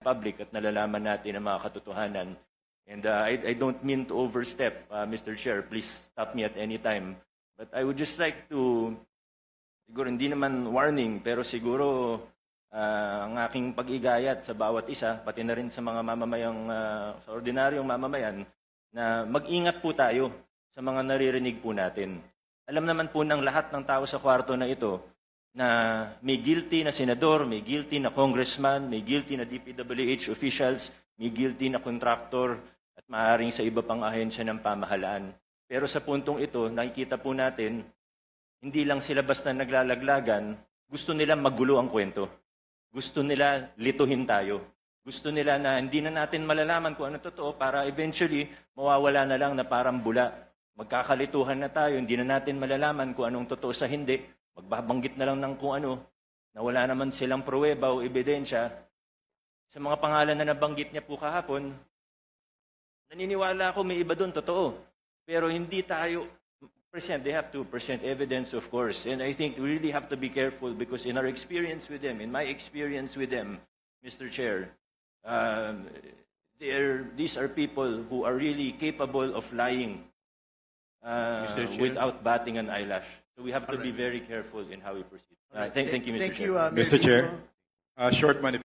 public at nalalaman natin ang mga katotohanan. And I don't mean to overstep, Mr. Chair. Please stop me at any time. But I would just like to, siguro hindi naman warning, pero siguro ang aking pag-igayat sa bawat isa, pati na rin sa mga mamamayang, sa ordinaryong mamamayan, na mag-ingat po tayo sa mga naririnig po natin. Alam naman po ng lahat ng tao sa kwarto na ito na may guilty na senador, may guilty na congressman, may guilty na DPWH officials, may guilty na contractor at maaaring sa iba pang ahensya ng pamahalaan. Pero sa puntong ito, nakikita po natin, hindi lang sila basta naglalaglagan, gusto nila magulo ang kwento. Gusto nila lituhin tayo. Gusto nila na hindi na natin malalaman kung ano totoo para eventually mawawala na lang na parang bula. Magkakalituhan na tayo, hindi na natin malalaman kung anong totoo sa hindi. Magbabanggit na lang ng kung ano, na wala naman silang pruweba o ebidensya. Sa mga pangalan na nabanggit niya po kahapon, naniniwala ako may iba doon, totoo. Pero hindi tayo present. They have to present evidence, of course. And I think we really have to be careful because in our experience with them, in my experience with them, Mr. Chair, these are people who are really capable of lying without batting an eyelash. So we have to be very careful in how we proceed. Thank you, Mr. Chair. Mr. Chair. Short manifesto.